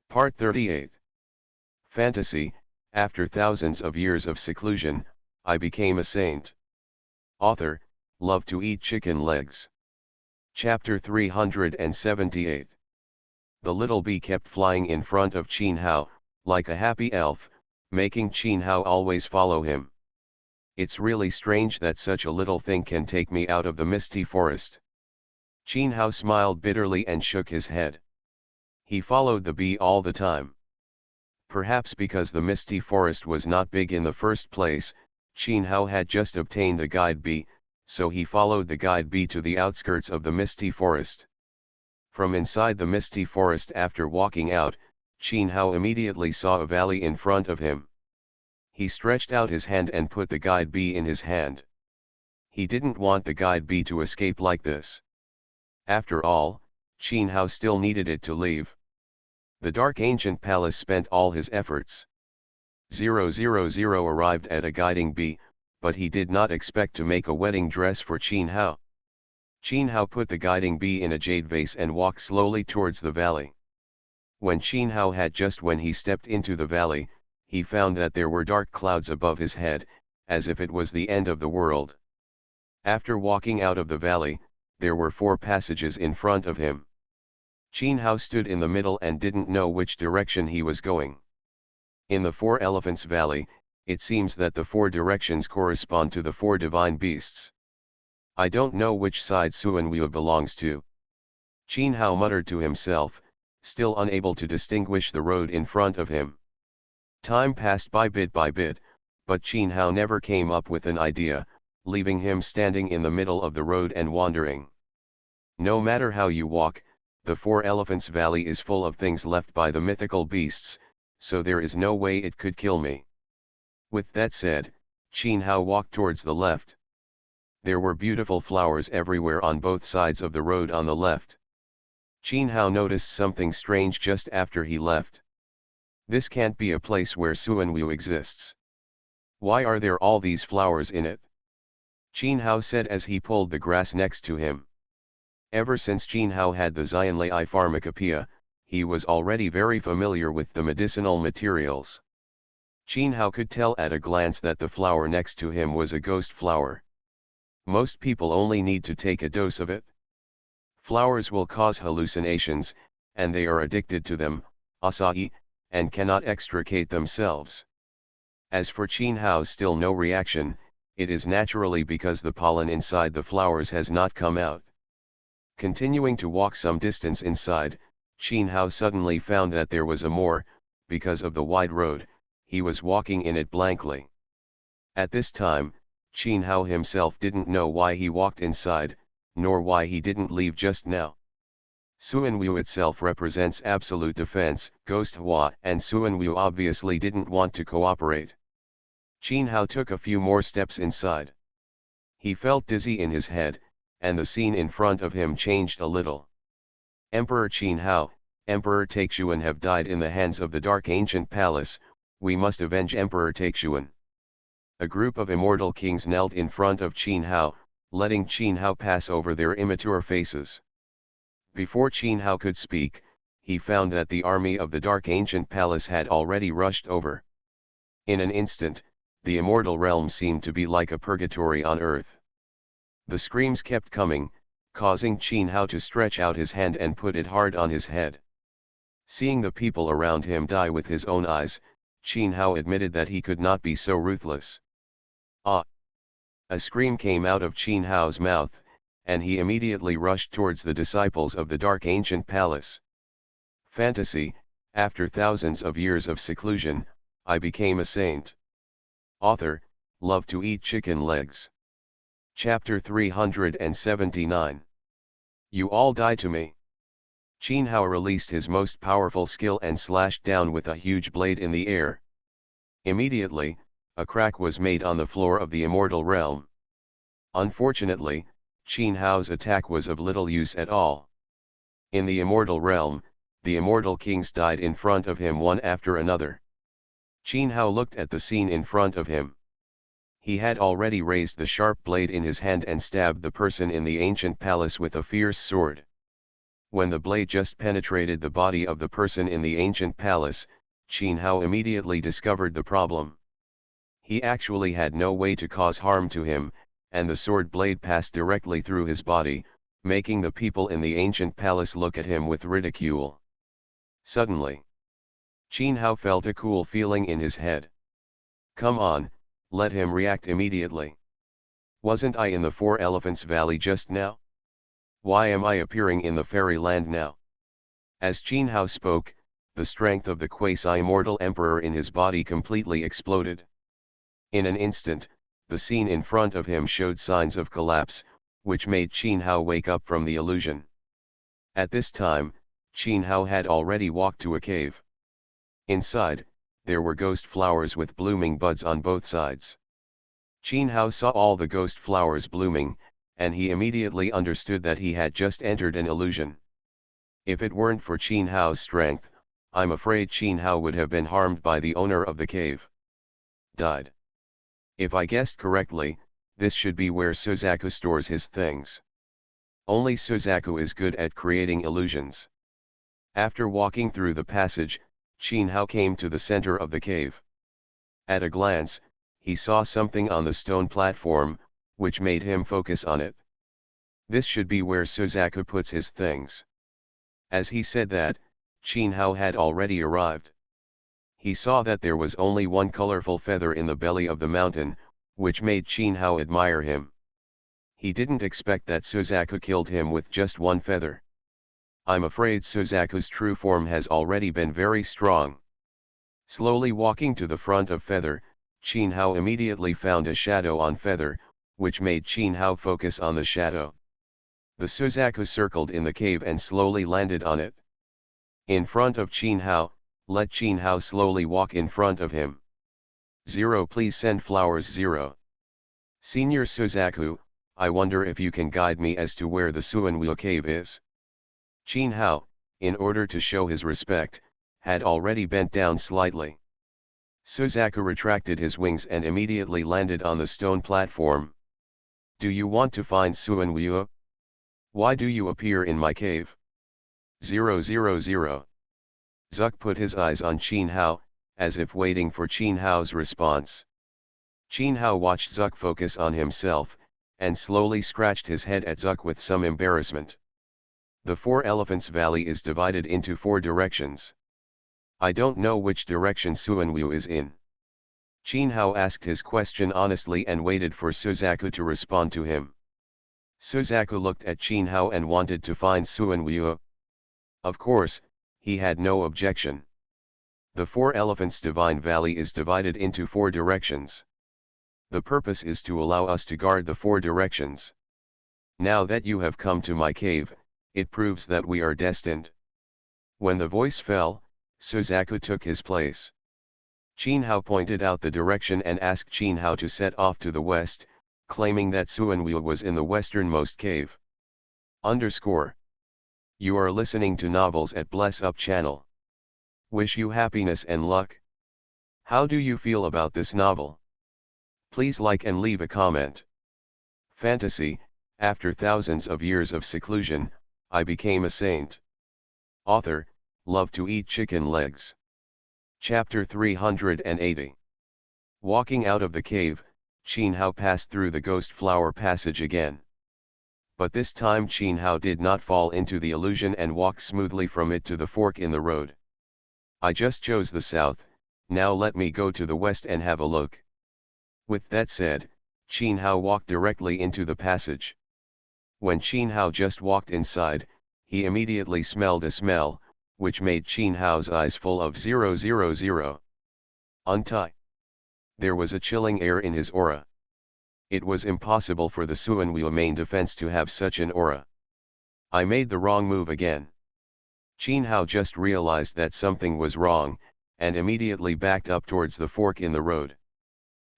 Part 38. Fantasy. After thousands of years of seclusion, I became a saint. Author, Love to eat chicken legs. Chapter 378. The little bee kept flying in front of Qin Hao, like a happy elf, making Qin Hao always follow him. It's really strange that such a little thing can take me out of the misty forest. Qin Hao smiled bitterly and shook his head. He followed the bee all the time. Perhaps because the misty forest was not big in the first place, Qin Hao had just obtained the guide bee, so he followed the guide bee to the outskirts of the misty forest. From inside the misty forest after walking out, Qin Hao immediately saw a valley in front of him. He stretched out his hand and put the guide bee in his hand. He didn't want the guide bee to escape like this. After all, Qin Hao still needed it to leave. The dark ancient palace spent all his efforts. 000 arrived at a guiding bee, but he did not expect to make a wedding dress for Qin Hao. Qin Hao put the guiding bee in a jade vase and walked slowly towards the valley. When he stepped into the valley, he found that there were dark clouds above his head, as if it was the end of the world. After walking out of the valley, there were 4 passages in front of him. Qin Hao stood in the middle and didn't know which direction he was going. In the 4 Elephants Valley, it seems that the 4 directions correspond to the 4 divine beasts. I don't know which side Suanwu belongs to. Qin Hao muttered to himself, still unable to distinguish the road in front of him. Time passed by bit, but Qin Hao never came up with an idea, leaving him standing in the middle of the road and wandering. No matter how you walk, the 4 Elephants Valley is full of things left by the mythical beasts, so there is no way it could kill me. With that said, Qin Hao walked towards the left. There were beautiful flowers everywhere on both sides of the road on the left. Qin Hao noticed something strange just after he left. This can't be a place where Suanwu exists. Why are there all these flowers in it? Qin Hao said as he pulled the grass next to him. Ever since Qin Hao had the Xianlei pharmacopoeia, he was already very familiar with the medicinal materials. Qin Hao could tell at a glance that the flower next to him was a ghost flower. Most people only need to take a dose of it. Flowers will cause hallucinations, and they are addicted to them, acai, and cannot extricate themselves. As for Qin Hao's still no reaction, it is naturally because the pollen inside the flowers has not come out. Continuing to walk some distance inside, Qin Hao suddenly found that there was a moor. Because of the wide road, he was walking in it blankly. At this time, Qin Hao himself didn't know why he walked inside, nor why he didn't leave just now. Suanwu itself represents absolute defense, Ghost Hua, and Suanwu obviously didn't want to cooperate. Qin Hao took a few more steps inside. He felt dizzy in his head, and the scene in front of him changed a little. Emperor Qin Hao, Emperor Taixuan have died in the hands of the Dark Ancient Palace. We must avenge Emperor Taixuan. A group of immortal kings knelt in front of Qin Hao, letting Qin Hao pass over their immature faces. Before Qin Hao could speak, he found that the army of the Dark Ancient Palace had already rushed over. In an instant, the immortal realm seemed to be like a purgatory on earth. The screams kept coming, causing Qin Hao to stretch out his hand and put it hard on his head. Seeing the people around him die with his own eyes, Qin Hao admitted that he could not be so ruthless. Ah! A scream came out of Qin Hao's mouth, and he immediately rushed towards the disciples of the Dark Ancient Palace. Fantasy. After thousands of years of seclusion, I became a saint. Author, Love to eat chicken legs. Chapter 379. You all die to me. Qin Hao released his most powerful skill and slashed down with a huge blade in the air. Immediately, a crack was made on the floor of the immortal realm. Unfortunately, Qin Hao's attack was of little use at all. In the immortal realm, the immortal kings died in front of him one after another. Qin Hao looked at the scene in front of him. He had already raised the sharp blade in his hand and stabbed the person in the ancient palace with a fierce sword. When the blade just penetrated the body of the person in the ancient palace, Qin Hao immediately discovered the problem. He actually had no way to cause harm to him, and the sword blade passed directly through his body, making the people in the ancient palace look at him with ridicule. Suddenly, Qin Hao felt a cool feeling in his head. Come on, let him react immediately. Wasn't I in the Four Elephants Valley just now? Why am I appearing in the fairyland now? As Qin Hao spoke, the strength of the quasi-immortal emperor in his body completely exploded. In an instant, the scene in front of him showed signs of collapse, which made Qin Hao wake up from the illusion. At this time, Qin Hao had already walked to a cave. Inside, there were ghost flowers with blooming buds on both sides. Qin Hao saw all the ghost flowers blooming, and he immediately understood that he had just entered an illusion. If it weren't for Qin Hao's strength, I'm afraid Qin Hao would have been harmed by the owner of the cave. Died. If I guessed correctly, this should be where Suzaku stores his things. Only Suzaku is good at creating illusions. After walking through the passage, Qin Hao came to the center of the cave. At a glance, he saw something on the stone platform, which made him focus on it. This should be where Suzaku puts his things. As he said that, Qin Hao had already arrived. He saw that there was only one colorful feather in the belly of the mountain, which made Qin Hao admire him. He didn't expect that Suzaku killed him with just one feather. I'm afraid Suzaku's true form has already been very strong. Slowly walking to the front of Feather, Qin Hao immediately found a shadow on Feather, which made Qin Hao focus on the shadow. The Suzaku circled in the cave and slowly landed on it. In front of Qin Hao, let Qin Hao slowly walk in front of him. 0 Please send flowers 0. Senior Suzaku, I wonder if you can guide me as to where the Suanwu cave is. Qin Hao, in order to show his respect, had already bent down slightly. Suzaku retracted his wings and immediately landed on the stone platform. Do you want to find Suanwu? Why do you appear in my cave? 000. Zuck put his eyes on Qin Hao, as if waiting for Qin Hao's response. Qin Hao watched Zuck focus on himself, and slowly scratched his head at Zuck with some embarrassment. The Four Elephants Valley is divided into 4 directions. I don't know which direction Suanwu is in. Qin Hao asked his question honestly and waited for Suzaku to respond to him. Suzaku looked at Qin Hao and wanted to find Suanwu. Of course, he had no objection. The Four Elephants Divine Valley is divided into 4 directions. The purpose is to allow us to guard the 4 directions. Now that you have come to my cave, it proves that we are destined. When the voice fell, Suzaku took his place. Qin Hao pointed out the direction and asked Qin Hao to set off to the west, claiming that Suanwu was in the westernmost cave. You are listening to novels at Bless Up channel. Wish you happiness and luck. How do you feel about this novel? Please like and leave a comment. Fantasy, after thousands of years of seclusion, I became a saint. Author, love to eat chicken legs. Chapter 380. Walking out of the cave, Qin Hao passed through the ghost flower passage again. But this time Qin Hao did not fall into the illusion and walked smoothly from it to the fork in the road. I just chose the south, now let me go to the west and have a look. With that said, Qin Hao walked directly into the passage. When Qin Hao just walked inside, he immediately smelled a smell, which made Qin Hao's eyes full of 000. Untie. There was a chilling air in his aura. It was impossible for the Suanwu main defense to have such an aura. I made the wrong move again. Qin Hao just realized that something was wrong, and immediately backed up towards the fork in the road.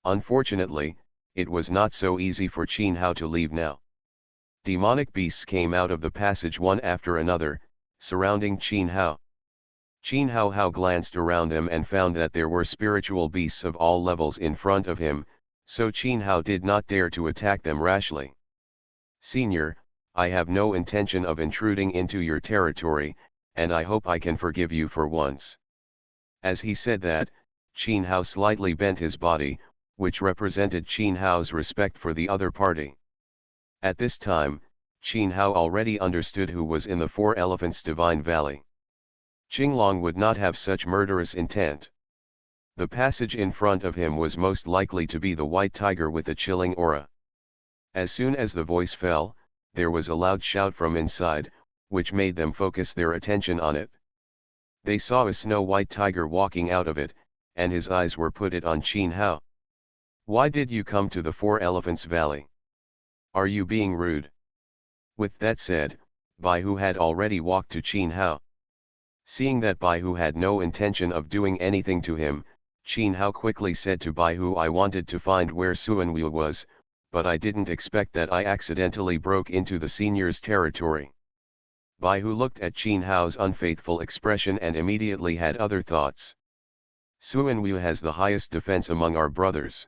Unfortunately, it was not so easy for Qin Hao to leave now. Demonic beasts came out of the passage one after another, surrounding Qin Hao. Qin Hao glanced around them and found that there were spiritual beasts of all levels in front of him, so Qin Hao did not dare to attack them rashly. Senior, I have no intention of intruding into your territory, and I hope I can forgive you for once. As he said that, Qin Hao slightly bent his body, which represented Qin Hao's respect for the other party. At this time, Qin Hao already understood who was in the Four Elephants Divine Valley. Qinglong would not have such murderous intent. The passage in front of him was most likely to be the white tiger with a chilling aura. As soon as the voice fell, there was a loud shout from inside, which made them focus their attention on it. They saw a snow-white tiger walking out of it, and his eyes were put it on Qin Hao. Why did you come to the Four Elephants Valley? Are you being rude? With that said, Baihu had already walked to Qin Hao. Seeing that Baihu had no intention of doing anything to him, Qin Hao quickly said to Baihu, I wanted to find where Suanwu was, but I didn't expect that I accidentally broke into the senior's territory. Baihu looked at Qin Hao's unfaithful expression and immediately had other thoughts. Suanwu has the highest defense among our brothers.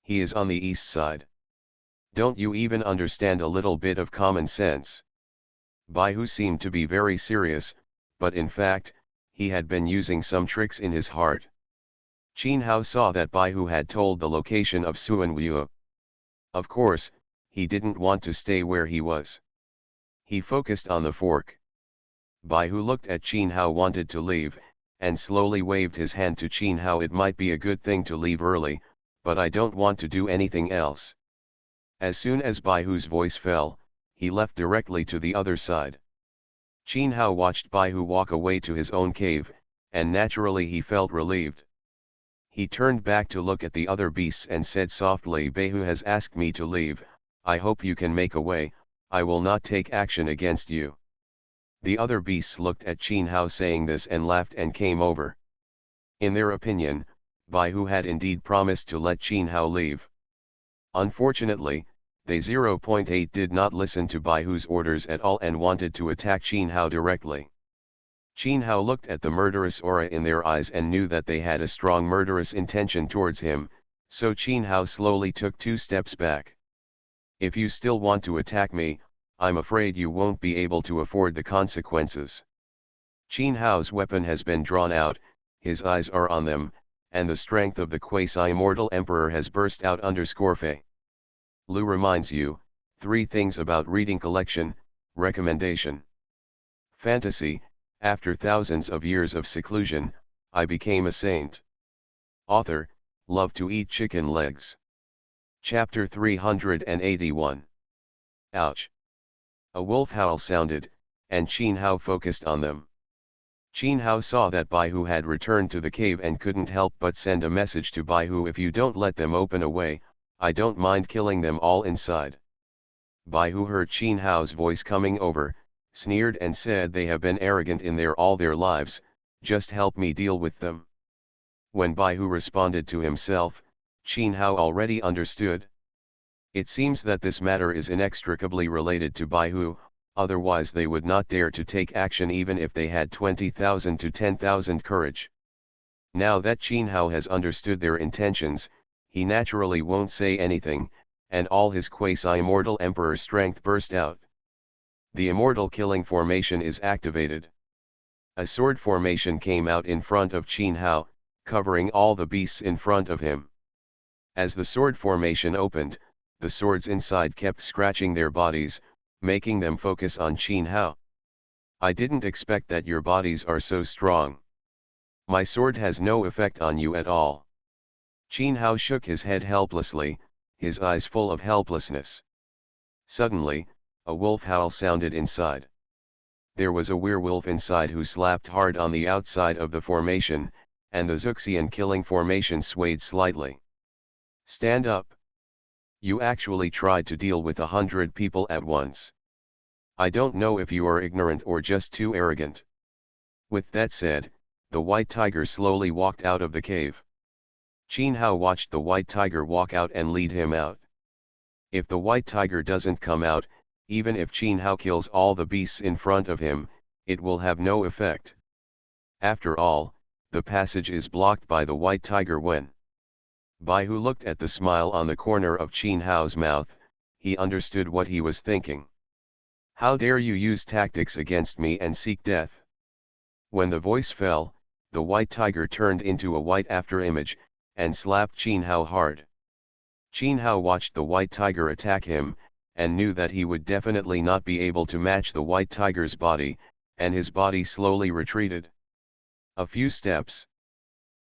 He is on the east side. Don't you even understand a little bit of common sense? Baihu seemed to be very serious, but in fact, he had been using some tricks in his heart. Qin Hao saw that Baihu had told the location of Suanwu. Of course, he didn't want to stay where he was. He focused on the fork. Baihu looked at Qin Hao, wanted to leave, and slowly waved his hand to Qin Hao. It might be a good thing to leave early, but I don't want to do anything else. As soon as Baihu's voice fell, he left directly to the other side. Qin Hao watched Baihu walk away to his own cave, and naturally he felt relieved. He turned back to look at the other beasts and said softly, Baihu has asked me to leave, I hope you can make a way, I will not take action against you. The other beasts looked at Qin Hao saying this and laughed and came over. In their opinion, Baihu had indeed promised to let Qin Hao leave. Unfortunately, they 0.8 did not listen to Baihu's orders at all and wanted to attack Qin Hao directly. Qin Hao looked at the murderous aura in their eyes and knew that they had a strong murderous intention towards him, so Qin Hao slowly took 2 steps back. If you still want to attack me, I'm afraid you won't be able to afford the consequences. Qin Hao's weapon has been drawn out, his eyes are on them, and the strength of the quasi-immortal emperor has burst out. Fei. Lu reminds you, 3 things about reading collection. Recommendation. Fantasy, after thousands of years of seclusion, I became a saint. Author, love to eat chicken legs. Chapter 381. Ouch. A wolf howl sounded, and Qin Hao focused on them. Qin Hao saw that Baihu had returned to the cave and couldn't help but send a message to Baihu, if you don't let them open a way, I don't mind killing them all inside. Baihu heard Qin Hao's voice coming over, sneered and said, they have been arrogant in all their lives, just help me deal with them. When Baihu responded to himself, Qin Hao already understood. It seems that this matter is inextricably related to Baihu, otherwise they would not dare to take action even if they had 20,000 to 10,000 courage. Now that Qin Hao has understood their intentions, he naturally won't say anything, and all his quasi-immortal emperor strength burst out. The immortal killing formation is activated. A sword formation came out in front of Qin Hao, covering all the beasts in front of him. As the sword formation opened, the swords inside kept scratching their bodies, making them focus on Qin Hao. I didn't expect that your bodies are so strong. My sword has no effect on you at all. Qin Hao shook his head helplessly, his eyes full of helplessness. Suddenly, a wolf howl sounded inside. There was a werewolf inside who slapped hard on the outside of the formation, and the Zuxian killing formation swayed slightly. Stand up. You actually tried to deal with 100 people at once. I don't know if you are ignorant or just too arrogant. With that said, the white tiger slowly walked out of the cave. Qin Hao watched the white tiger walk out and lead him out. If the white tiger doesn't come out, even if Qin Hao kills all the beasts in front of him, it will have no effect. After all, the passage is blocked by the white tiger. When Baihu looked at the smile on the corner of Qin Hao's mouth, he understood what he was thinking. How dare you use tactics against me and seek death? When the voice fell, the white tiger turned into a white afterimage, and slapped Qin Hao hard. Qin Hao watched the white tiger attack him, and knew that he would definitely not be able to match the white tiger's body, and his body slowly retreated. A few steps.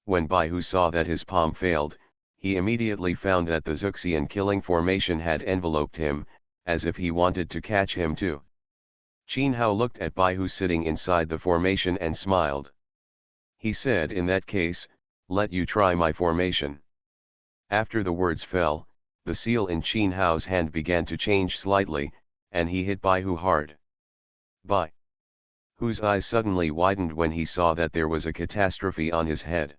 When Baihu saw that his palm failed, he immediately found that the Zuxian killing formation had enveloped him, as if he wanted to catch him too. Qin Hao looked at Baihu sitting inside the formation and smiled. He said, in that case, let you try my formation. After the words fell, the seal in Qin Hao's hand began to change slightly, and he hit Baihu hard. Baihu's eyes suddenly widened when he saw that there was a catastrophe on his head.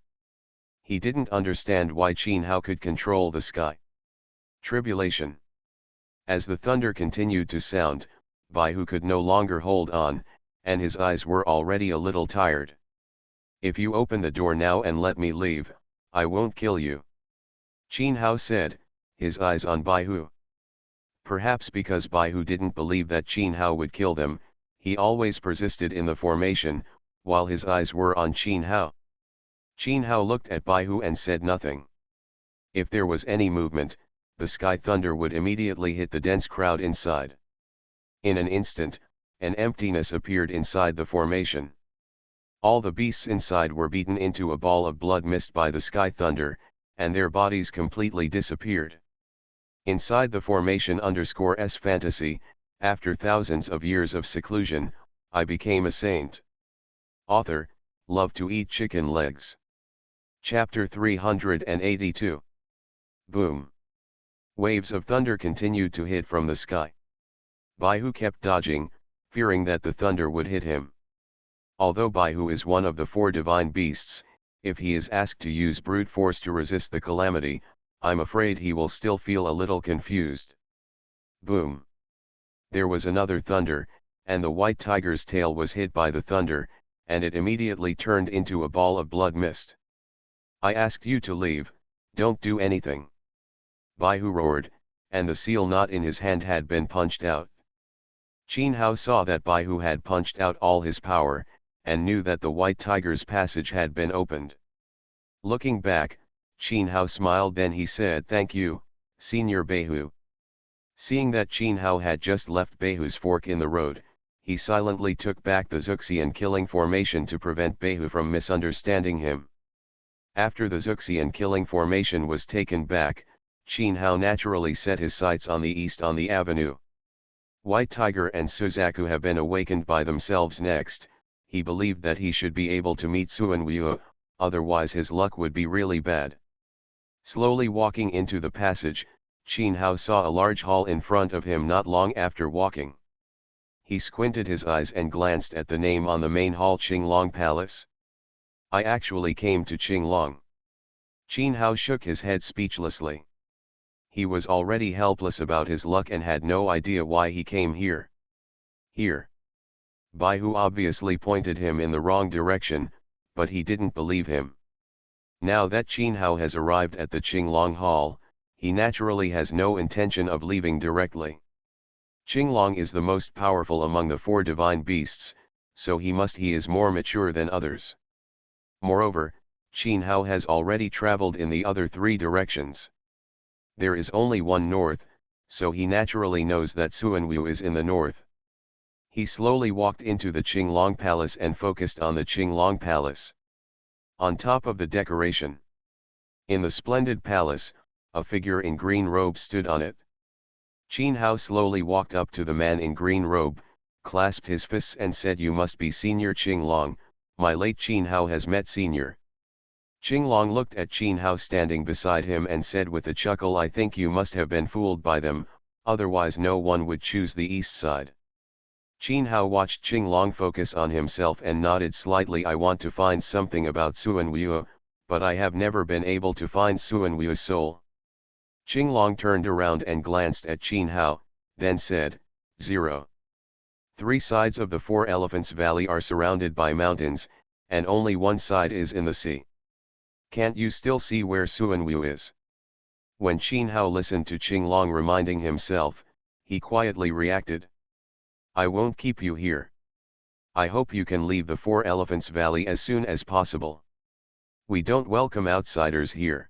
He didn't understand why Qin Hao could control the sky. Tribulation. As the thunder continued to sound, Baihu could no longer hold on, and his eyes were already a little tired. If you open the door now and let me leave, I won't kill you. Qin Hao said, his eyes on Baihu. Perhaps because Baihu didn't believe that Qin Hao would kill them, he always persisted in the formation, while his eyes were on Qin Hao. Qin Hao looked at Baihu and said nothing. If there was any movement, the sky thunder would immediately hit the dense crowd inside. In an instant, an emptiness appeared inside the formation. All the beasts inside were beaten into a ball of blood mist by the sky thunder, and their bodies completely disappeared. Inside the formation _S fantasy, after thousands of years of seclusion, I became a saint. Author, love to eat chicken legs. Chapter 382. Boom. Waves of thunder continued to hit from the sky. Baihu kept dodging, fearing that the thunder would hit him. Although Baihu is one of the four divine beasts, if he is asked to use brute force to resist the calamity, I'm afraid he will still feel a little confused. Boom. There was another thunder, and the white tiger's tail was hit by the thunder, and it immediately turned into a ball of blood mist. I asked you to leave, don't do anything. Baihu roared, and the seal knot in his hand had been punched out. Qin Hao saw that Baihu had punched out all his power, and knew that the white tiger's passage had been opened. Looking back, Qin Hao smiled, then he said, "Thank you, Senior Baihu." Seeing that Qin Hao had just left Baihu's fork in the road, he silently took back the Zuxian killing formation to prevent Baihu from misunderstanding him. After the Zuxian killing formation was taken back, Qin Hao naturally set his sights on the east on the avenue. White Tiger and Suzaku have been awakened by themselves next. He believed that he should be able to meet Suanwu, otherwise his luck would be really bad. Slowly walking into the passage, Qin Hao saw a large hall in front of him not long after walking. He squinted his eyes and glanced at the name on the main hall, Qinglong Palace. I actually came to Qinglong. Qin Hao shook his head speechlessly. He was already helpless about his luck and had no idea why he came here. Here. Baihu obviously pointed him in the wrong direction, but he didn't believe him. Now that Qin Hao has arrived at the Qinglong Hall, he naturally has no intention of leaving directly. Qinglong is the most powerful among the four divine beasts, so he is more mature than others. Moreover, Qin Hao has already traveled in the other three directions. There is only one north, so he naturally knows that Suanwu is in the north. He slowly walked into the Qinglong Palace and focused on the Qinglong Palace. On top of the decoration, in the splendid palace, a figure in green robe stood on it. Qin Hao slowly walked up to the man in green robe, clasped his fists and said, "You must be Senior Qinglong, my late Qin Hao has met Senior." Qinglong looked at Qin Hao standing beside him and said with a chuckle, "I think you must have been fooled by them, otherwise no one would choose the east side." Qin Hao watched Qinglong focus on himself and nodded slightly. "I want to find something about Suanwu, but I have never been able to find Suanwu's soul." Qinglong turned around and glanced at Qin Hao, then said, 0. 3 sides of the Four Elephants Valley are surrounded by mountains, and only one side is in the sea. Can't you still see where Suanwu is? When Qin Hao listened to Qinglong reminding himself, he quietly reacted. I won't keep you here. I hope you can leave the Four Elephants Valley as soon as possible. We don't welcome outsiders here.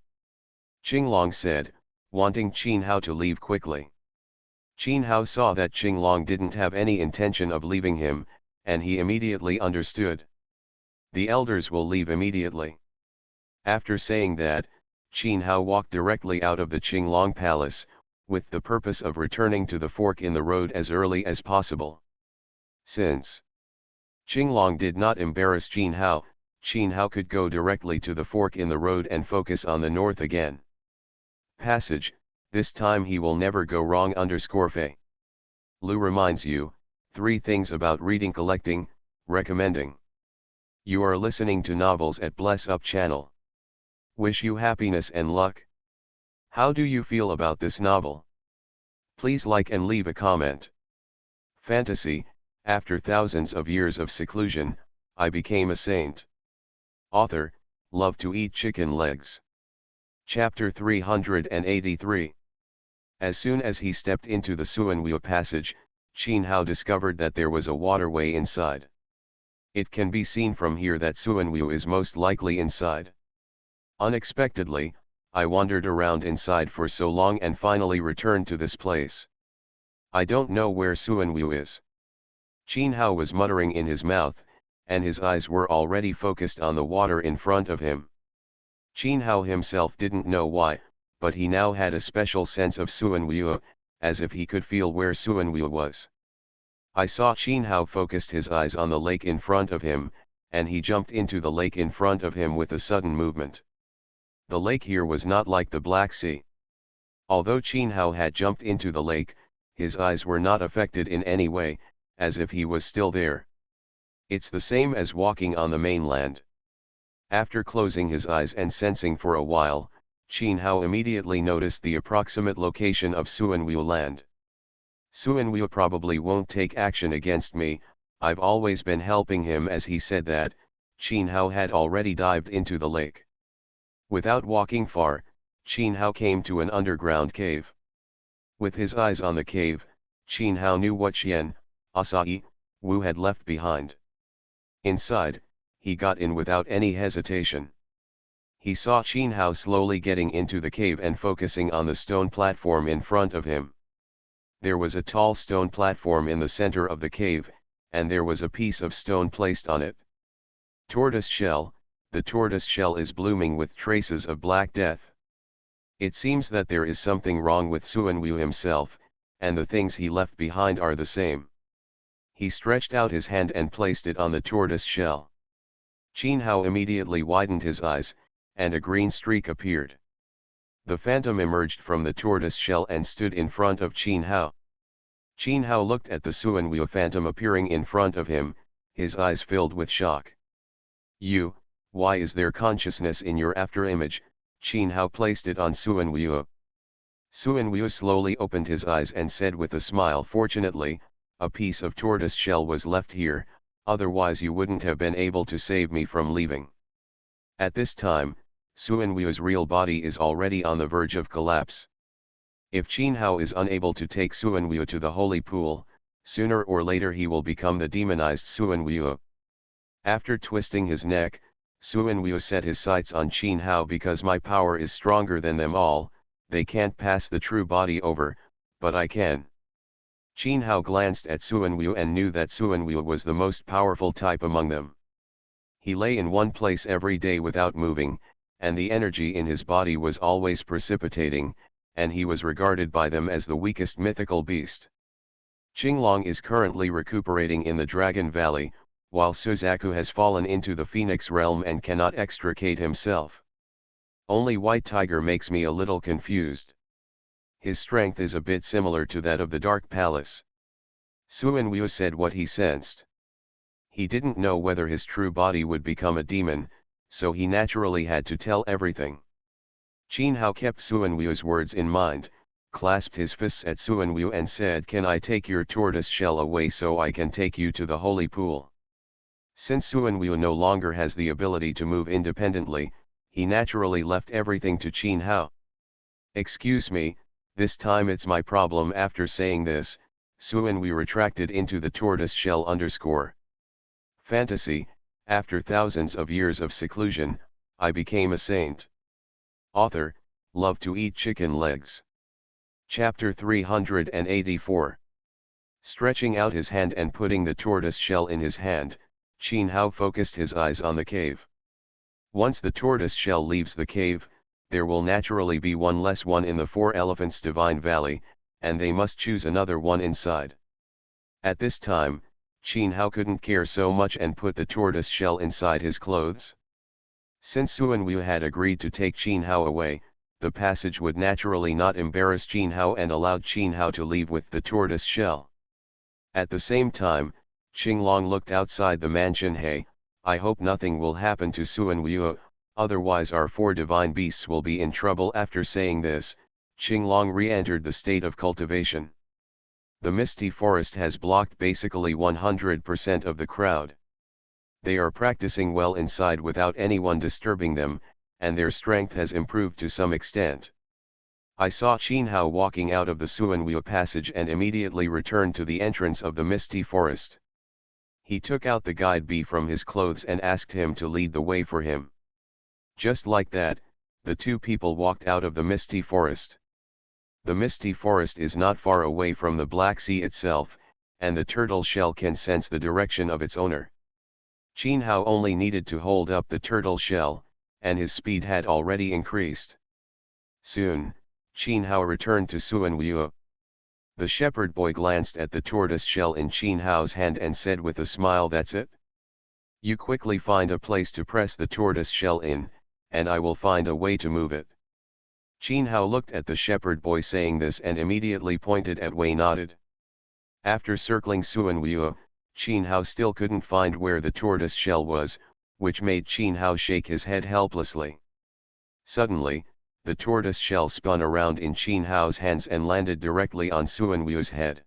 Qinglong said, wanting Qin Hao to leave quickly. Qin Hao saw that Qinglong didn't have any intention of leaving him, and he immediately understood. The elders will leave immediately. After saying that, Qin Hao walked directly out of the Qinglong Palace, with the purpose of returning to the fork in the road as early as possible. Since Qinglong did not embarrass Qin Hao could go directly to the fork in the road and focus on the north again. Passage, this time he will never go wrong _Fei. Lu reminds you, 3 things about reading collecting, recommending. You are listening to novels at Bless Up channel. Wish you happiness and luck. How do you feel about this novel? Please like and leave a comment. Fantasy, after thousands of years of seclusion, I became a saint. Author, love to eat chicken legs. Chapter 383. As soon as he stepped into the Suanwu passage, Qin Hao discovered that there was a waterway inside. It can be seen from here that Suanwu is most likely inside. Unexpectedly, I wandered around inside for so long and finally returned to this place. I don't know where Suanwu is. Qin Hao was muttering in his mouth, and his eyes were already focused on the water in front of him. Qin Hao himself didn't know why, but he now had a special sense of Suanwu, as if he could feel where Suanwu was. I saw Qin Hao focused his eyes on the lake in front of him, and he jumped into the lake in front of him with a sudden movement. The lake here was not like the Black Sea. Although Qin Hao had jumped into the lake, his eyes were not affected in any way, as if he was still there. It's the same as walking on the mainland. After closing his eyes and sensing for a while, Qin Hao immediately noticed the approximate location of Suanwu land. Suanwu probably won't take action against me, I've always been helping him. As he said that, Qin Hao had already dived into the lake. Without walking far, Qin Hao came to an underground cave. With his eyes on the cave, Qin Hao knew what Xian, Acai, Wu had left behind. Inside, he got in without any hesitation. He saw Qin Hao slowly getting into the cave and focusing on the stone platform in front of him. There was a tall stone platform in the center of the cave, and there was a piece of stone placed on it. Tortoise shell. The tortoise shell is blooming with traces of black death. It seems that there is something wrong with Suanwu himself, and the things he left behind are the same. He stretched out his hand and placed it on the tortoise shell. Qin Hao immediately widened his eyes, and a green streak appeared. The phantom emerged from the tortoise shell and stood in front of Qin Hao. Qin Hao looked at the Suanwu phantom appearing in front of him, his eyes filled with shock. Why is there consciousness in your afterimage? Qin Hao placed it on Suanwu. Suanwu slowly opened his eyes and said with a smile, fortunately, a piece of tortoise shell was left here, otherwise you wouldn't have been able to save me from leaving. At this time, Suanwu's real body is already on the verge of collapse. If Qin Hao is unable to take Suanwu to the holy pool, sooner or later he will become the demonized Suanwu. After twisting his neck, Suanwu set his sights on Qin Hao. Because my power is stronger than them all, they can't pass the true body over, but I can. Qin Hao glanced at Suanwu and knew that Suanwu was the most powerful type among them. He lay in one place every day without moving, and the energy in his body was always precipitating, and he was regarded by them as the weakest mythical beast. Qinglong is currently recuperating in the Dragon Valley, while Suzaku has fallen into the Phoenix realm and cannot extricate himself. Only White Tiger makes me a little confused. His strength is a bit similar to that of the Dark Palace. Suanwu said what he sensed. He didn't know whether his true body would become a demon, so he naturally had to tell everything. Qin Hao kept Suanwu's words in mind, clasped his fists at Suanwu and said, "Can I take your tortoise shell away so I can take you to the holy pool?" Since Suanwu no longer has the ability to move independently, he naturally left everything to Qin Hao. "Excuse me, this time it's my problem." After saying this, Soon we retracted into the tortoise shell _ Fantasy, after thousands of years of seclusion, I became a saint. Author, love to eat chicken legs. Chapter 384. Stretching out his hand and putting the tortoise shell in his hand, Qin Hao focused his eyes on the cave. Once the tortoise shell leaves the cave, there will naturally be one less one in the Four Elephants Divine Valley, and they must choose another one inside. At this time, Qin Hao couldn't care so much and put the tortoise shell inside his clothes. Since Suan Wu had agreed to take Qin Hao away, the passage would naturally not embarrass Qin Hao and allowed Qin Hao to leave with the tortoise shell. At the same time, Qinglong looked outside the mansion. Hey, I hope nothing will happen to Suan Wu, otherwise our four divine beasts will be in trouble. After saying this, Qinglong re-entered the state of cultivation. The misty forest has blocked basically 100% of the crowd. They are practicing well inside without anyone disturbing them, and their strength has improved to some extent. I saw Qin Hao walking out of the Suan Wu passage and immediately returned to the entrance of the misty forest. He took out the guide bee from his clothes and asked him to lead the way for him. Just like that, the two people walked out of the misty forest. The misty forest is not far away from the Black Sea itself, and the turtle shell can sense the direction of its owner. Qin Hao only needed to hold up the turtle shell, and his speed had already increased. Soon, Qin Hao returned to Suan Wu. The shepherd boy glanced at the tortoise shell in Qin Hao's hand and said with a smile, "That's it. You quickly find a place to press the tortoise shell in, and I will find a way to move it." Qin Hao looked at the shepherd boy saying this and immediately pointed at Wei nodded. After circling Suan Wu, Qin Hao still couldn't find where the tortoise shell was, which made Qin Hao shake his head helplessly. Suddenly, the tortoise shell spun around in Qin Hao's hands and landed directly on Suan Wu's head.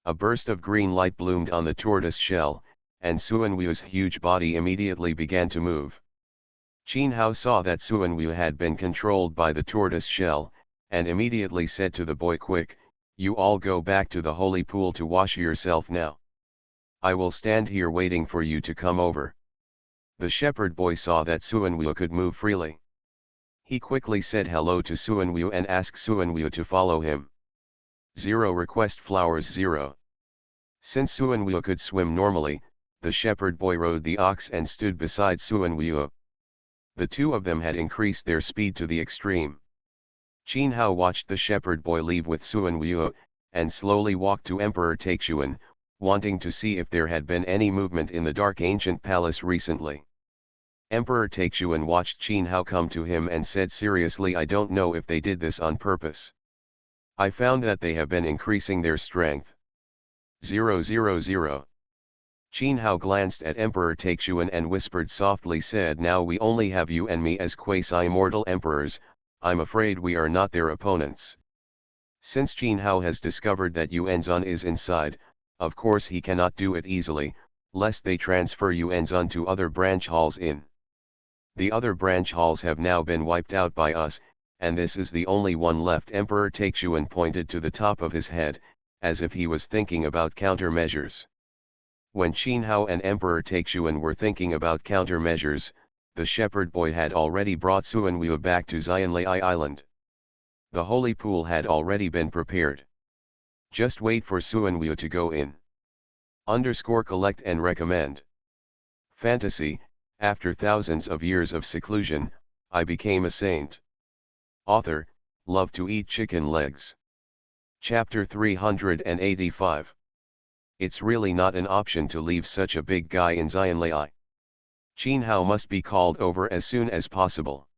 A burst of green light bloomed on the tortoise shell, and Suan Wu's huge body immediately began to move. Qin Hao saw that Suan Wu had been controlled by the tortoise shell, and immediately said to the boy, "Quick, you all go back to the holy pool to wash yourself now. I will stand here waiting for you to come over." The shepherd boy saw that Suan Wu could move freely. He quickly said hello to Suan Wu and asked Suan Wu to follow him. 0 Request flowers 0. Since Suan Wu could swim normally, the shepherd boy rode the ox and stood beside Suan Wu. The two of them had increased their speed to the extreme. Qin Hao watched the shepherd boy leave with Suan Wu, and slowly walked to Emperor Taixuan, wanting to see if there had been any movement in the dark ancient palace recently. Emperor Taixuan watched Qin Hao come to him and said seriously, "I don't know if they did this on purpose. I found that they have been increasing their strength." 000. Qin Hao glanced at Emperor Taixuan and whispered softly, said, "Now we only have you and me as quasi-mortal emperors, I'm afraid we are not their opponents." Since Qin Hao has discovered that Yuanzun is inside, of course he cannot do it easily, lest they transfer Yuanzun to other branch halls in. The other branch halls have now been wiped out by us, and this is the only one left. Emperor Taixuan pointed to the top of his head, as if he was thinking about countermeasures. When Qin Hao and Emperor Taixuan were thinking about countermeasures, the shepherd boy had already brought Suan Wu back to Xianlei Island. The holy pool had already been prepared. Just wait for Suan Wu to go in. Collect and recommend. Fantasy, after thousands of years of seclusion, I became a saint. Author, love to eat chicken legs. Chapter 385. It's really not an option to leave such a big guy in Xianlei. Qin Hao must be called over as soon as possible.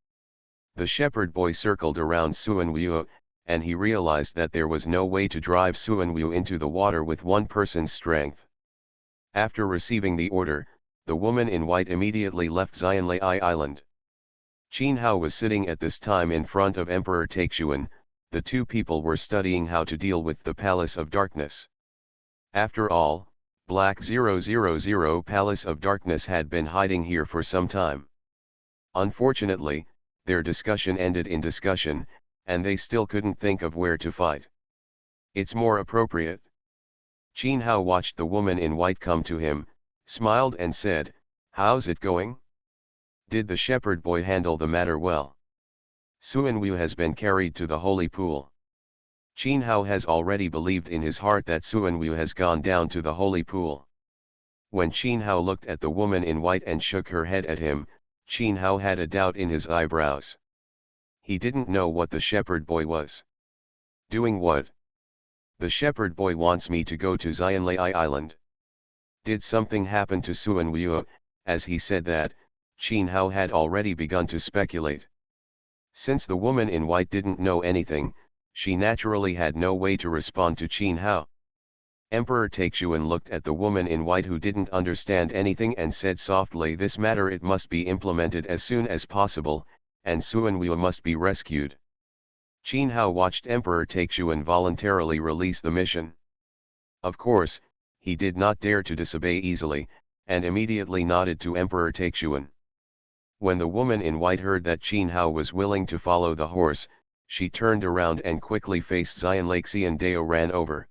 The shepherd boy circled around Suan Wu, and he realized that there was no way to drive Suan Wu into the water with one person's strength. After receiving the order, the woman in white immediately left Xianlei Island. Qin Hao was sitting at this time in front of Emperor Taixuan. The two people were studying how to deal with the Palace of Darkness. After all, Black 000 Palace of Darkness had been hiding here for some time. Unfortunately, their discussion ended in discussion, and they still couldn't think of where to fight. It's more appropriate. Qin Hao watched the woman in white come to him, smiled and said, "How's it going? Did the shepherd boy handle the matter well? Suan Wu has been carried to the holy pool." Qin Hao has already believed in his heart that Suan Wu has gone down to the holy pool. When Qin Hao looked at the woman in white and shook her head at him, Qin Hao had a doubt in his eyebrows. He didn't know what the shepherd boy was doing. What? The shepherd boy wants me to go to Xianlei Island. Did something happen to Suan Wu? As he said that, Qin Hao had already begun to speculate. Since the woman in white didn't know anything, she naturally had no way to respond to Qin Hao. Emperor Taixuan looked at the woman in white who didn't understand anything and said softly, "This matter it must be implemented as soon as possible, and Suan Wu must be rescued." Qin Hao watched Emperor Taixuan voluntarily release the mission. Of course, he did not dare to disobey easily, and immediately nodded to Emperor Taixuan. When the woman in white heard that Qin Hao was willing to follow the horse, she turned around and quickly faced Xianlei Xiandao ran over.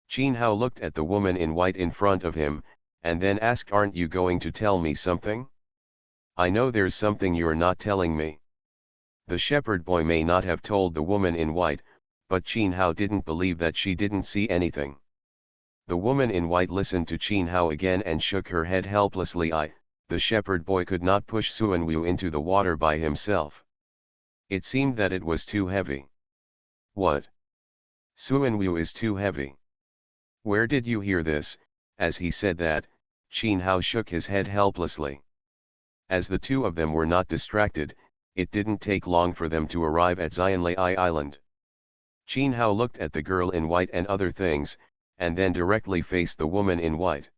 Qin Hao looked at the woman in white in front of him, and then asked, "Aren't you going to tell me something? I know there's something you're not telling me." The shepherd boy may not have told the woman in white, but Qin Hao didn't believe that she didn't see anything. The woman in white listened to Qin Hao again and shook her head helplessly. The shepherd boy could not push Suan Wu into the water by himself. It seemed that it was too heavy. What? Suan Wu is too heavy. Where did you hear this? As he said that, Qin Hao shook his head helplessly. As the two of them were not distracted, it didn't take long for them to arrive at Xianlei Island. Qin Hao looked at the girl in white and other things, and then directly faced the woman in white.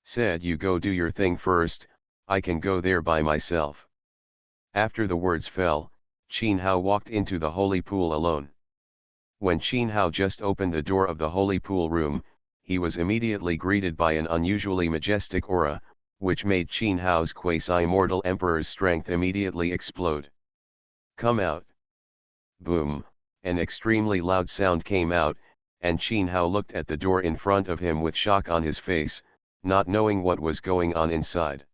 Said, "You go do your thing first, I can go there by myself." After the words fell, Qin Hao walked into the holy pool alone. When Qin Hao just opened the door of the holy pool room, he was immediately greeted by an unusually majestic aura, which made Qin Hao's quasi-mortal emperor's strength immediately explode. "Come out!" Boom! An extremely loud sound came out, and Qin Hao looked at the door in front of him with shock on his face, not knowing what was going on inside.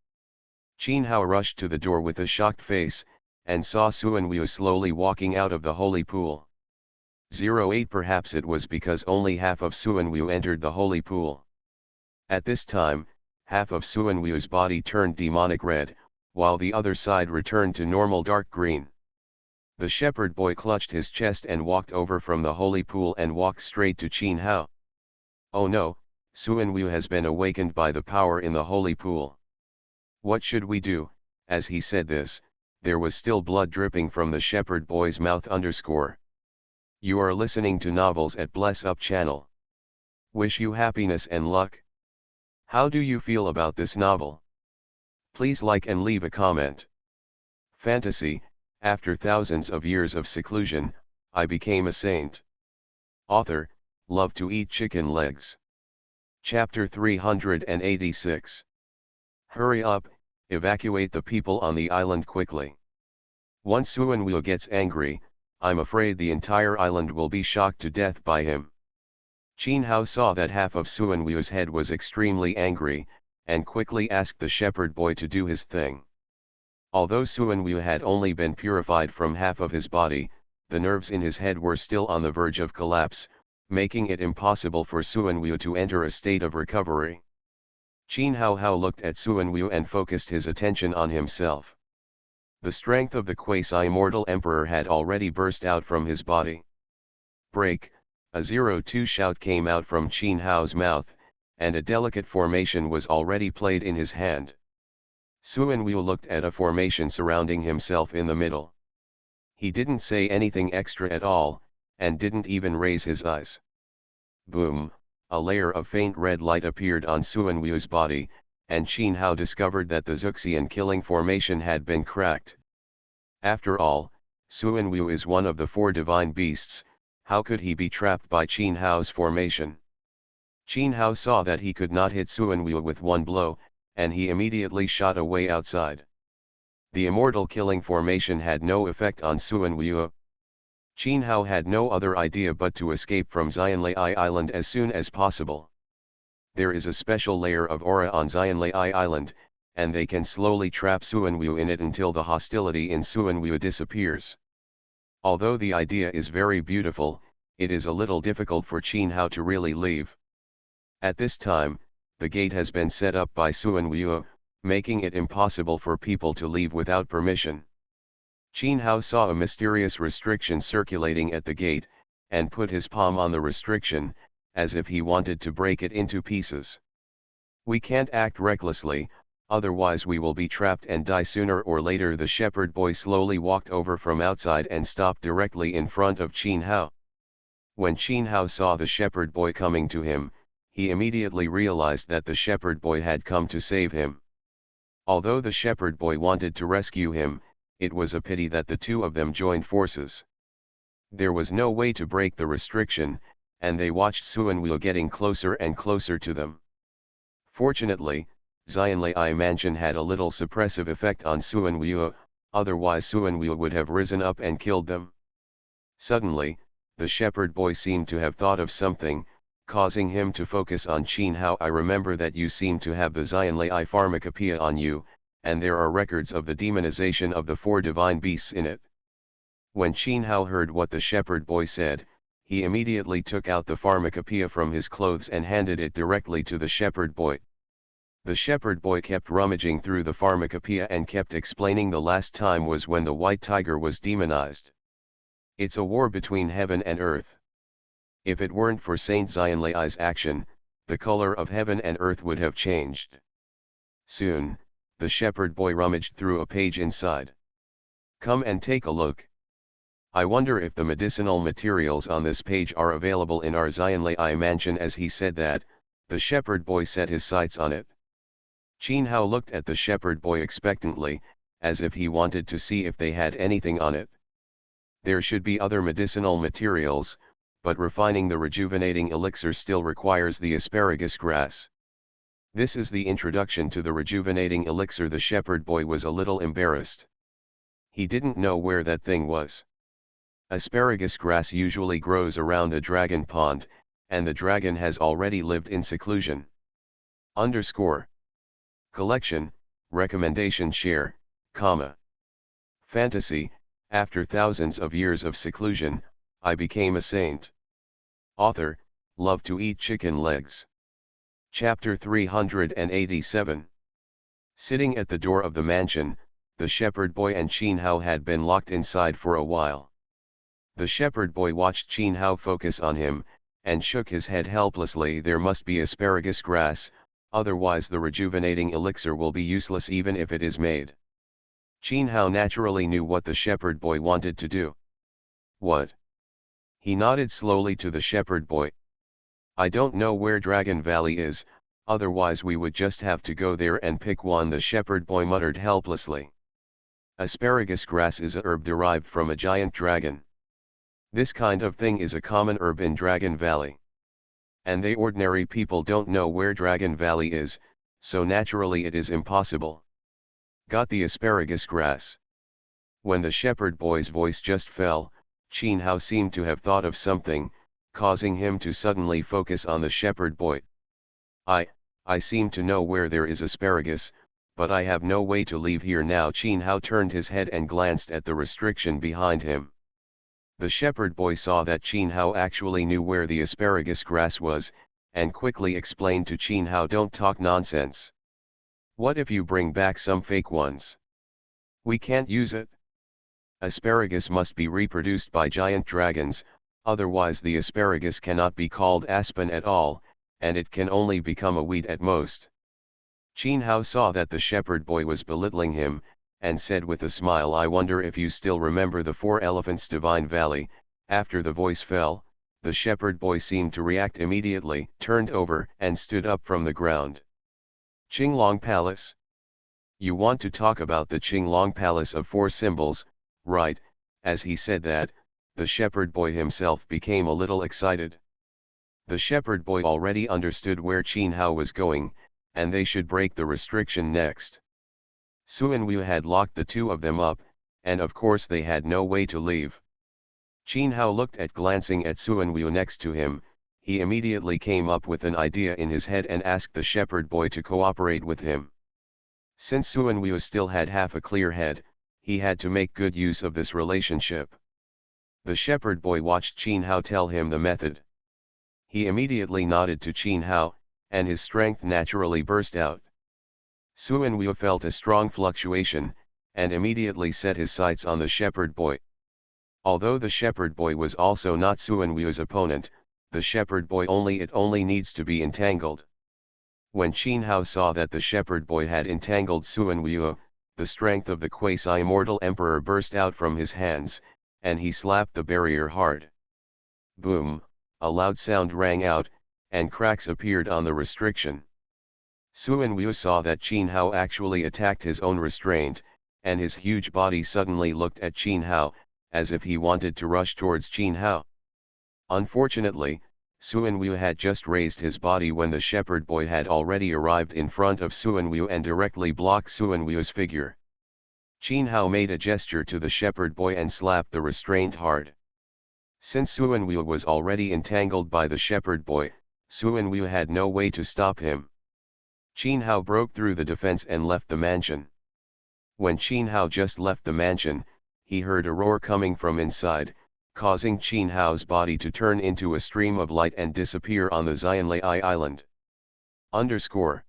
Qin Hao rushed to the door with a shocked face, and saw Suan Wu slowly walking out of the holy pool. 08 Perhaps it was because only half of Suan Wu entered the holy pool. At this time, half of Suan Wu's body turned demonic red, while the other side returned to normal dark green. The shepherd boy clutched his chest and walked over from the holy pool and walked straight to Qin Hao. "Oh no, Suan Wu has been awakened by the power in the holy pool. What should we do?" As he said this, there was still blood dripping from the shepherd boy's mouth. You are listening to novels at Bless Up channel. Wish you happiness and luck. How do you feel about this novel? Please like and leave a comment. Fantasy, after thousands of years of seclusion, I became a saint. Author, love to eat chicken legs. Chapter 386. Hurry up, evacuate the people on the island quickly. Once Suan Wu gets angry, I'm afraid the entire island will be shocked to death by him. Qin Hao saw that half of Suan Wu's head was extremely angry, and quickly asked the shepherd boy to do his thing. Although Suan Wu had only been purified from half of his body, the nerves in his head were still on the verge of collapse, making it impossible for Suan Wu to enter a state of recovery. Qin Hao looked at Suan Wu and focused his attention on himself. The strength of the quasi-mortal emperor had already burst out from his body. Break! A 02 shout came out from Qin Hao's mouth, and a delicate formation was already played in his hand. Suan Wu looked at a formation surrounding himself in the middle. He didn't say anything extra at all, and didn't even raise his eyes. Boom! A layer of faint red light appeared on Suan Wu's body, and Qin Hao discovered that the Zuxian killing formation had been cracked. After all, Suan Wu is one of the 4 divine beasts. How could he be trapped by Qin Hao's formation? Qin Hao saw that he could not hit Suan Wu with one blow, and he immediately shot away outside. The immortal killing formation had no effect on Suan Wu. Qin Hao had no other idea but to escape from Xianlei Island as soon as possible. There is a special layer of aura on Xianlei Island, and they can slowly trap Suanwu in it until the hostility in Suanwu disappears. Although the idea is very beautiful, it is a little difficult for Qin Hao to really leave. At this time, the gate has been set up by Suanwu, making it impossible for people to leave without permission. Qin Hao saw a mysterious restriction circulating at the gate, and put his palm on the restriction, as if he wanted to break it into pieces. We can't act recklessly, otherwise we will be trapped and die sooner or later. The shepherd boy slowly walked over from outside and stopped directly in front of Qin Hao. When Qin Hao saw the shepherd boy coming to him, he immediately realized that the shepherd boy had come to save him. Although the shepherd boy wanted to rescue him, it was a pity that the two of them joined forces. There was no way to break the restriction, and they watched Suanwu getting closer and closer to them. Fortunately, Xianlei mansion had a little suppressive effect on Suanwu, otherwise Suanwu would have risen up and killed them. Suddenly, the shepherd boy seemed to have thought of something, causing him to focus on Qin Hao. I remember that you seem to have the Xianlei pharmacopoeia on you, and there are records of the demonization of the 4 divine beasts in it. When Qin Hao heard what the shepherd boy said, he immediately took out the pharmacopoeia from his clothes and handed it directly to the shepherd boy. The shepherd boy kept rummaging through the pharmacopoeia and kept explaining the last time was when the white tiger was demonized. It's a war between heaven and earth. If it weren't for Saint Xianlei's action, the color of heaven and earth would have changed. Soon, the shepherd boy rummaged through a page inside. Come and take a look. I wonder if the medicinal materials on this page are available in our Xianlei mansion. As he said that, the shepherd boy set his sights on it. Qin Hao looked at the shepherd boy expectantly, as if he wanted to see if they had anything on it. There should be other medicinal materials, but refining the rejuvenating elixir still requires the asparagus grass. This is the introduction to the rejuvenating elixir. The shepherd boy was a little embarrassed. He didn't know where that thing was. Asparagus grass usually grows around a dragon pond, and the dragon has already lived in seclusion. Collection, recommendation share, Fantasy, after thousands of years of seclusion, I became a saint. Author, love to eat chicken legs. Chapter 387. Sitting at the door of the mansion, the shepherd boy and Qin Hao had been locked inside for a while. The shepherd boy watched Qin Hao focus on him, and shook his head helplessly. There must be asparagus grass, otherwise the rejuvenating elixir will be useless even if it is made. Qin Hao naturally knew what the shepherd boy wanted to do. What? He nodded slowly to the shepherd boy. I don't know where Dragon Valley is, otherwise we would just have to go there and pick one, the shepherd boy muttered helplessly. Asparagus grass is a herb derived from a giant dragon. This kind of thing is a common herb in Dragon Valley. And they ordinary people don't know where Dragon Valley is, so naturally it is impossible. Got the asparagus grass. When the shepherd boy's voice just fell, Qin Hao seemed to have thought of something, causing him to suddenly focus on the shepherd boy. I seem to know where there is asparagus, but I have no way to leave here now. Qin Hao turned his head and glanced at the restriction behind him. The shepherd boy saw that Qin Hao actually knew where the asparagus grass was, and quickly explained to Qin Hao, don't talk nonsense. What if you bring back some fake ones? We can't use it. Asparagus must be reproduced by giant dragons, otherwise the asparagus cannot be called aspen at all, and it can only become a weed at most. Qin Hao saw that the shepherd boy was belittling him, and said with a smile, I wonder if you still remember the 4 elephants Divine Valley. After the voice fell, the shepherd boy seemed to react immediately, turned over and stood up from the ground. Qinglong Palace. You want to talk about the Qinglong Palace of 4 symbols, right? As he said that, the shepherd boy himself became a little excited. The shepherd boy already understood where Qin Hao was going, and they should break the restriction next. Suanwu had locked the two of them up, and of course they had no way to leave. Qin Hao looked at glancing at Suanwu next to him, he immediately came up with an idea in his head and asked the shepherd boy to cooperate with him. Since Suanwu still had half a clear head, he had to make good use of this relationship. The shepherd boy watched Qin Hao tell him the method. He immediately nodded to Qin Hao, and his strength naturally burst out. Suanwu felt a strong fluctuation, and immediately set his sights on the shepherd boy. Although the shepherd boy was also not Suanwu's opponent, the shepherd boy only needs to be entangled. When Qin Hao saw that the shepherd boy had entangled Suanwu, the strength of the quasi-mortal emperor burst out from his hands, and he slapped the barrier hard. Boom, a loud sound rang out, and cracks appeared on the restriction. Suanwu saw that Qin Hao actually attacked his own restraint, and his huge body suddenly looked at Qin Hao, as if he wanted to rush towards Qin Hao. Unfortunately, Suanwu had just raised his body when the shepherd boy had already arrived in front of Suanwu and directly blocked Suanwu's figure. Qin Hao made a gesture to the shepherd boy and slapped the restraint hard. Since Suanwu was already entangled by the shepherd boy, Suanwu had no way to stop him. Qin Hao broke through the defense and left the mansion. When Qin Hao just left the mansion, he heard a roar coming from inside, causing Qin Hao's body to turn into a stream of light and disappear on the Xianlei Island. _